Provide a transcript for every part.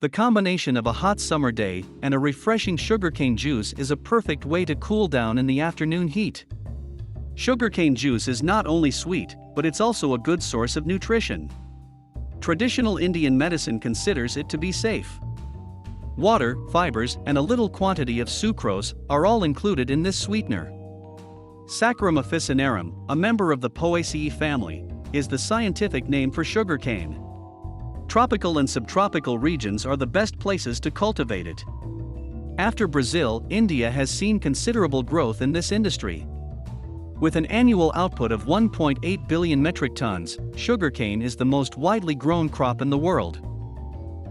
The combination of a hot summer day and a refreshing sugarcane juice is a perfect way to cool down in the afternoon heat. Sugarcane juice is not only sweet, but it's also a good source of nutrition. Traditional Indian medicine considers it to be safe. Water, fibers, and a little quantity of sucrose are all included in this sweetener. Saccharum officinarum, a member of the Poaceae family, is the scientific name for sugarcane. Tropical and subtropical regions are the best places to cultivate it. After Brazil, India has seen considerable growth in this industry. With an annual output of 1.8 billion metric tons, sugarcane is the most widely grown crop in the world.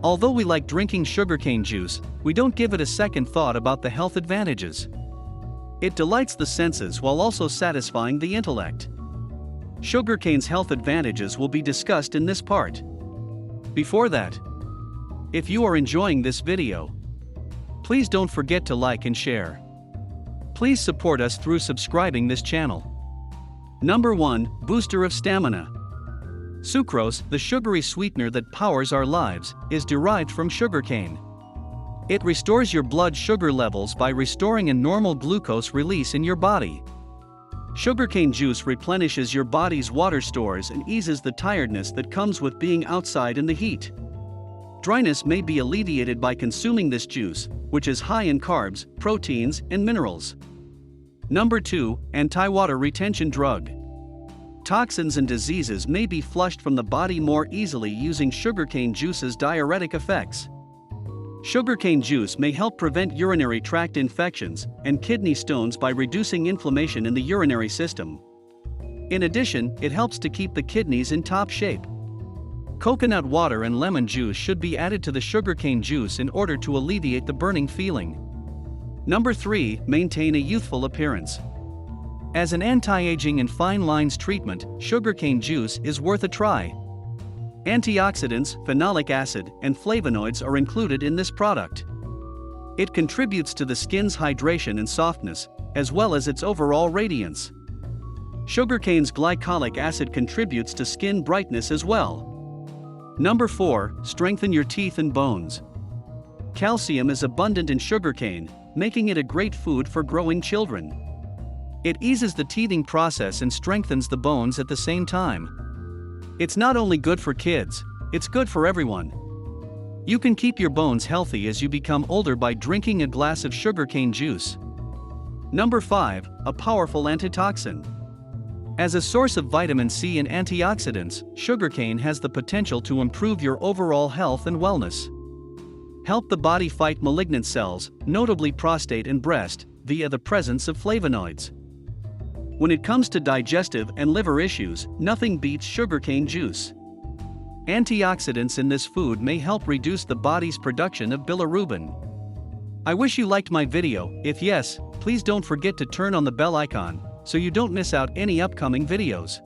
Although we like drinking sugarcane juice, we don't give it a second thought about the health advantages. It delights the senses while also satisfying the intellect. Sugarcane's health advantages will be discussed in this part. Before that, if you are enjoying this video, please don't forget to like and share. Please support us through subscribing this channel. Number 1, Booster of Stamina. Sucrose, the sugary sweetener that powers our lives, is derived from sugarcane. It restores your blood sugar levels by restoring a normal glucose release in your body. Sugarcane juice replenishes your body's water stores and eases the tiredness that comes with being outside in the heat. Dryness may be alleviated by consuming this juice, which is high in carbs, proteins, and minerals. Number 2, Antiwater retention drug. Toxins and diseases may be flushed from the body more easily using sugarcane juice's diuretic effects. Sugarcane juice may help prevent urinary tract infections and kidney stones by reducing inflammation in the urinary system. In addition, it helps to keep the kidneys in top shape. Coconut water and lemon juice should be added to the sugarcane juice in order to alleviate the burning feeling. Number 3, maintain a youthful appearance. As an anti-aging and fine lines treatment, sugarcane juice is worth a try. Antioxidants, phenolic acid, and flavonoids are included in this product. It contributes to the skin's hydration and softness, as well as its overall radiance. Sugarcane's glycolic acid contributes to skin brightness as well. Number 4, strengthen your teeth and bones. Calcium is abundant in sugarcane, making it a great food for growing children. It eases the teething process and strengthens the bones at the same time. It's not only good for kids, it's good for everyone. You can keep your bones healthy as you become older by drinking a glass of sugarcane juice. Number 5, a powerful antitoxin. As a source of vitamin C and antioxidants, sugarcane has the potential to improve your overall health and wellness. Help the body fight malignant cells, notably prostate and breast, via the presence of flavonoids. When it comes to digestive and liver issues, nothing beats sugarcane juice. Antioxidants in this food may help reduce the body's production of bilirubin. I wish you liked my video. If yes, please don't forget to turn on the bell icon, so you don't miss out any upcoming videos.